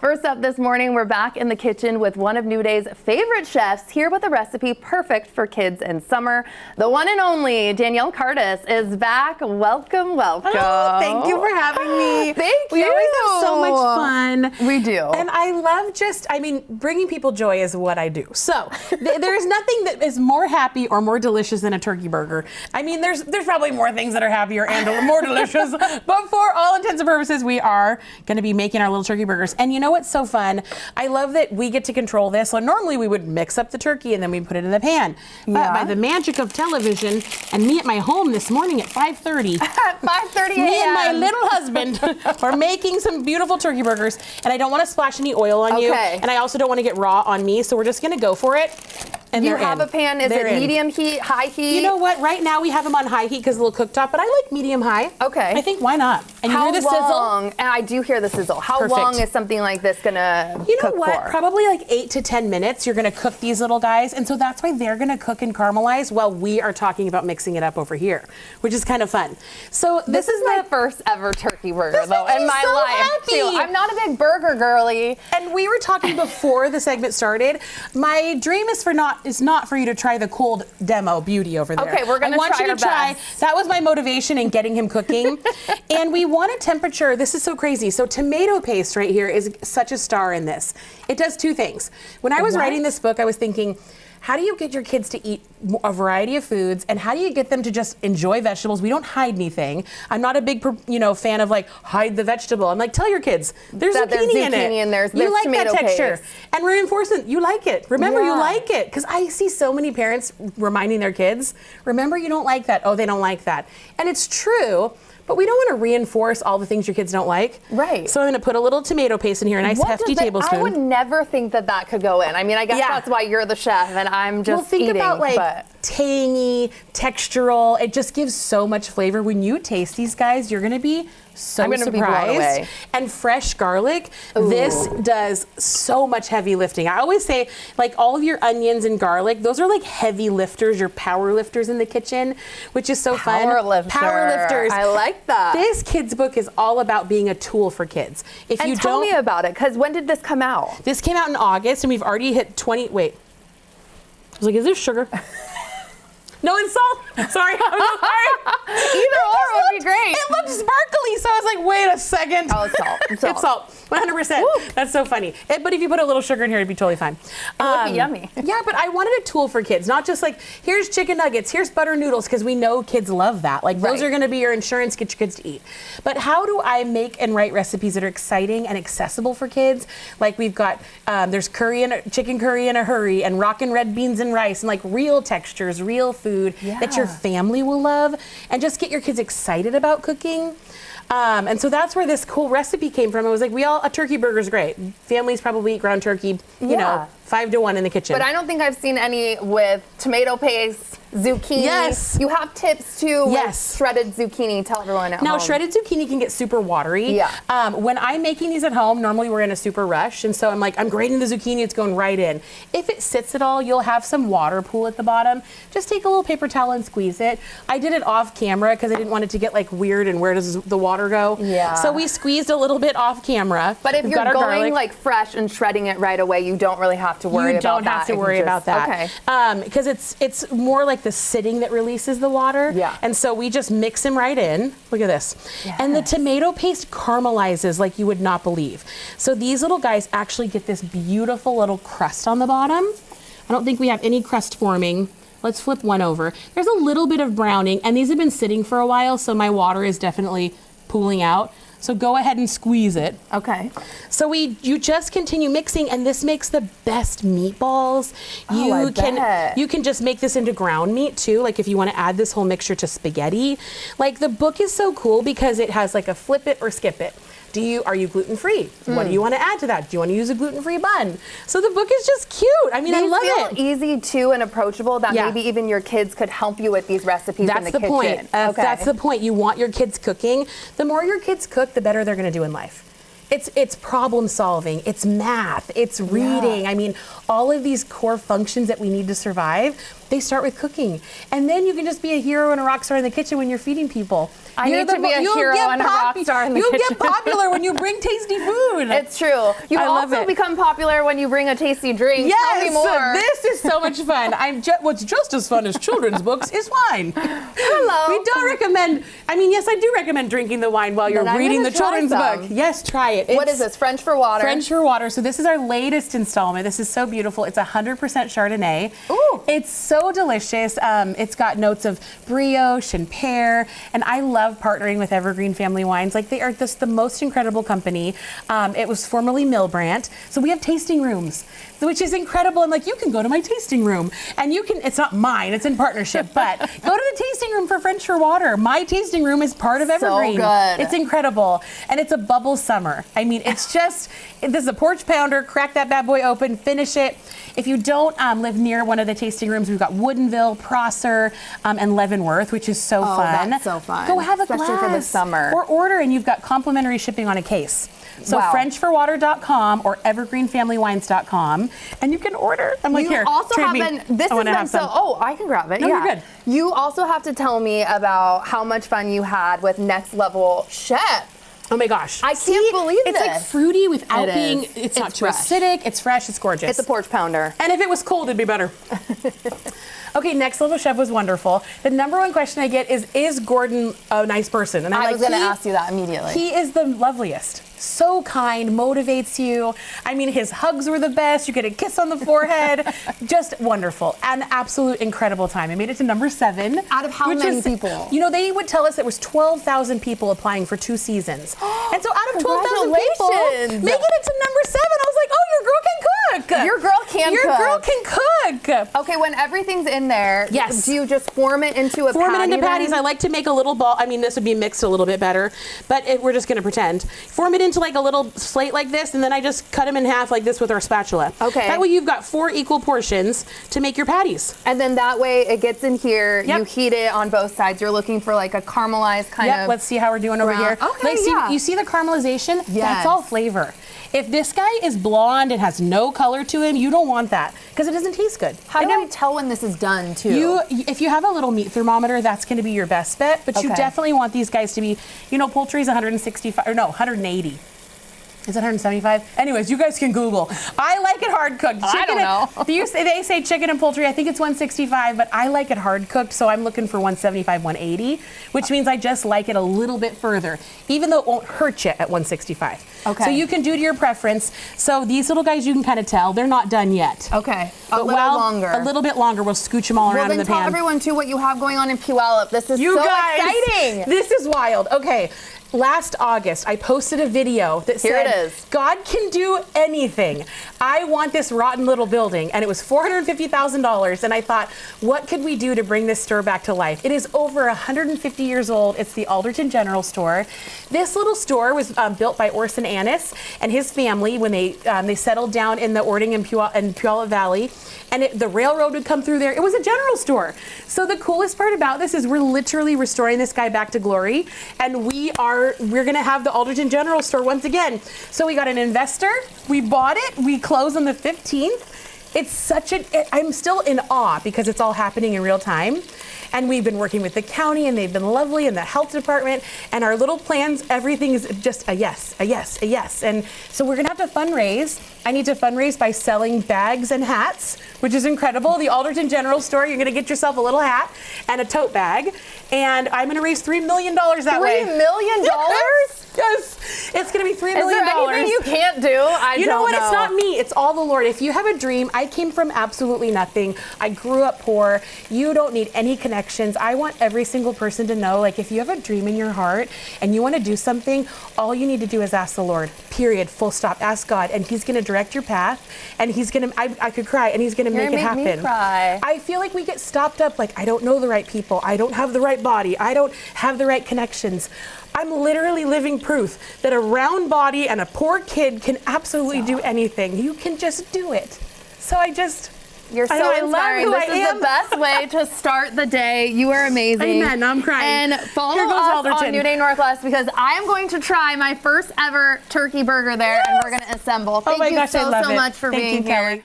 First up this morning, we're back in the kitchen with one of New Day's favorite chefs here with a recipe perfect for kids in summer. The one and only Danielle Kartes is back. Welcome, welcome. Oh, thank you for having me. Thank you. We always have so much fun. We do. And I love bringing people joy is what I do. So there is nothing that is more happy or more delicious than a turkey burger. I mean, there's probably more things that are happier and more delicious, but for all intents and purposes, we are going to be making our little turkey burgers. And you know what's so fun? I love that we get to control this. So normally we would mix up the turkey and then we put it in the pan. Yeah. But by the magic of television and me at my home this morning at 5:30. At 5:30 a.m. Me and my little husband are making some beautiful turkey burgers, and I don't want to splash any oil on you, and I also don't want to get raw on me, so we're just going to go for it. And you have a pan. Is it medium heat, high heat? You know what? Right now we have them on high heat because a little cooktop, but I like medium high. Okay. I think why not? And how you hear the long? sizzle? And I do hear the sizzle. How long is something like this gonna cook for? You know what? Probably like 8 to 10 minutes. You're gonna cook these little guys, and so that's why they're gonna cook and caramelize while we are talking about mixing it up over here, which is kind of fun. So this is my first ever turkey burger though in my life too. I'm not a big burger girly. And we were talking before the segment started. My dream is not for you to try the cold demo beauty over there. Okay, we're gonna try our best. That was my motivation in getting him cooking. And we want a temperature. This is so crazy. So tomato paste right here is such a star in this. It does two things. When I was writing this book, I was thinking, how do you get your kids to eat a variety of foods, and how do you get them to just enjoy vegetables? We don't hide anything. I'm not a big, fan of like hide the vegetable. I'm like, tell your kids there's zucchini in it. And there's you like that texture, paste. and reinforce it. You like it. Remember, you like it, because I see so many parents reminding their kids, remember, you don't like that. Oh, they don't like that, and it's true. But we don't want to reinforce all the things your kids don't like. Right. So I'm going to put a little tomato paste in here, a nice hefty tablespoon. I would never think that could go in. I mean, I guess that's why you're the chef and I'm just think eating. About tangy, textural. It just gives so much flavor. When you taste these guys, you're going to be so surprised. Be blown away. And fresh garlic, this does so much heavy lifting. I always say, like, all of your onions and garlic, those are like heavy lifters, your power lifters in the kitchen, which is so fun. Power lifters. I like that. This kids book is all about being a tool for kids. Tell me about it, because when did this come out? This came out in August, and we've already hit 20. Wait. I was like, is this sugar? No, it's salt. Sorry. Either or would be great. It looked sparkly, so I was like, wait a second. Oh, it's salt. It's salt. 100%. Woo. That's so funny. But if you put a little sugar in here, it'd be totally fine. It would be yummy. Yeah, but I wanted a tool for kids, not just like, here's chicken nuggets, here's butter noodles, because we know kids love that. Like, those are going to be your insurance, get your kids to eat. But how do I make and write recipes that are exciting and accessible for kids? Like, we've got, there's chicken curry in a hurry, and rockin' red beans and rice, and like real textures, real food that your family will love, and just get your kids excited about cooking. And so that's where this cool recipe came from. I was like, a turkey burger's great. Families probably eat ground turkey, 5 to 1 in the kitchen. But I don't think I've seen any with tomato paste, zucchini. Yes. You have tips too with shredded zucchini. Tell everyone at home. Now, shredded zucchini can get super watery. Yeah. When I'm making these at home, normally we're in a super rush, and so I'm like, I'm grating the zucchini, it's going right in. If it sits at all, you'll have some water pool at the bottom. Just take a little paper towel and squeeze it. I did it off camera because I didn't want it to get like weird and where does the water go? Yeah. So we squeezed a little bit off camera. But if you're going like fresh and shredding it right away, you don't really have to worry about that. You don't have to worry about that. Okay. Because it's more like the sitting that releases the water. Yeah. And so we just mix them right in. Look at this. Yes. And the tomato paste caramelizes like you would not believe. So these little guys actually get this beautiful little crust on the bottom. I don't think we have any crust forming. Let's flip one over. There's a little bit of browning, and these have been sitting for a while, so my water is definitely pooling out. So go ahead and squeeze it. Okay. So you just continue mixing, and this makes the best meatballs. You can just make this into ground meat too, like if you want to add this whole mixture to spaghetti. Like, the book is so cool because it has like a flip it or skip it. Are you gluten-free? What do you want to add to that? Do you want to use a gluten-free bun? So the book is just cute. I mean, I love it. They feel easy too and approachable that maybe even your kids could help you with these recipes in the kitchen. Point. That's the point. You want your kids cooking. The more your kids cook, the better they're going to do in life. It's problem solving, it's math, it's reading. I mean, all of these core functions that we need to survive. They start with cooking. And then you can just be a hero and a rock star in the kitchen when you're feeding people. I need to be a hero and a rock star in the kitchen. You'll get popular when you bring tasty food. It's true. You also become popular when you bring a tasty drink. Yes, tell me more. This is so much fun. What's just as fun as children's books is wine. Hello. We don't recommend, yes, I do recommend drinking the wine while you're reading the children's book. Yes, try it. What is this, French for water? French for water. So this is our latest installment. This is so beautiful. It's 100% Chardonnay. Ooh. It's so delicious. It's got notes of brioche and pear, and I love partnering with Evergreen Family Wines. Like, they are just the most incredible company. It was formerly Milbrandt. So we have tasting rooms, which is incredible. And like, you can go to my tasting room, and you can, it's not mine, it's in partnership, but go to the tasting room for French for water. My tasting room is part of Evergreen. So good. It's incredible. And it's a bubble summer. It's just, this is a porch pounder. Crack that bad boy open, finish it. If you don't live near one of the tasting rooms, we've got Woodinville, Prosser, and Leavenworth, which is so fun. That's so fun. Go have a Especially glass. for the summer. Or order, and you've got complimentary shipping on a case. So FrenchForWater.com or EvergreenFamilyWines.com, and you can order. I'm like, here, also trade have me. been, this has been so, I can grab it. No, you're good. You also have to tell me about how much fun you had with Next Level Chef. Oh my gosh. I can't believe it's this. Like fruity without being, it's not too fresh. acidic, it's fresh, it's gorgeous. It's a porch pounder. And if it was cold, it'd be better. Okay, Next Level Chef was wonderful. The number one question I get is Gordon a nice person? And I was going to ask you that immediately. He is the loveliest. So kind, motivates you. His hugs were the best. You get a kiss on the forehead. Just wonderful. An absolute incredible time. I made it to number 7. Out of how many people? They would tell us there was 12,000 people applying for 2 seasons. And so out of 12,000 people, making it to number 7, I was like, oh, your girl can cook. Your girl can cook. Your girl can cook. Okay, when everything's in there, yes. Do you just form it into a patty? Form it into patties. I like to make a little ball. This would be mixed a little bit better, but we're just going to pretend. Form it into like a little slate like this, and then I just cut them in half like this with our spatula. Okay. That way you've got 4 equal portions to make your patties. And then that way it gets in here. Yep. You heat it on both sides. You're looking for like a caramelized kind of. Let's see how we're doing over here. Okay, You see the caramelization? Yes. That's all flavor. If this guy is blonde and has no color to him, you don't want that because it doesn't taste good. How do I tell when this is done too? If you have a little meat thermometer, that's going to be your best bet. But you definitely want these guys to be, poultry's 165 or no, 180. Is it 175? Anyways, you guys can Google. I like it hard cooked. I don't know. They say chicken and poultry. I think it's 165, but I like it hard cooked, so I'm looking for 175, 180, which means I just like it a little bit further, even though it won't hurt you at 165. Okay. So you can do to your preference. So these little guys, you can kind of tell they're not done yet. Okay. A little bit longer. We'll scooch them all around in the pan. Well, then tell everyone too what you have going on in Puyallup. This is so exciting. This is wild. Okay. Last August, I posted a video that said, here it is. God can do anything. I want this rotten little building. And it was $450,000. And I thought, what could we do to bring this store back to life? It is over 150 years old. It's the Alderton General Store. This little store was built by Orson Annis and his family when they settled down in the Ording and Puyallup Valley. And the railroad would come through there. It was a general store. So the coolest part about this is we're literally restoring this guy back to glory. And we're going to have the Alderton General Store once again. So we got an investor. We bought it. We close on the 15th. It's I'm still in awe because it's all happening in real time. And we've been working with the county, and they've been lovely, and the health department, and our little plans, everything is just a yes, a yes, a yes. And so we're gonna have to fundraise. I need to fundraise by selling bags and hats, which is incredible. The Alderton General Store, you're gonna get yourself a little hat and a tote bag, and I'm gonna raise $3 million that way. $3 million? Yes, it's gonna be $3 million. Is there anything you can't do? You know what? It's not me. It's all the Lord. If you have a dream, I came from absolutely nothing. I grew up poor. You don't need any connections. I want every single person to know, like, if you have a dream in your heart and you want to do something, all you need to do is ask the Lord. Period. Full stop. Ask God, and He's gonna direct your path. And He's gonna. I could cry, and He's gonna make it happen. Me cry. I feel like we get stopped up. Like, I don't know the right people. I don't have the right body. I don't have the right connections. I'm literally living proof that a round body and a poor kid can absolutely do anything. You can just do it. So you're so inspiring. This is the best way to start the day. You are amazing. Amen. I'm crying. And follow us on New Day Northwest because I am going to try my first ever turkey burger there, and we're going to assemble. Thank you so much for being here.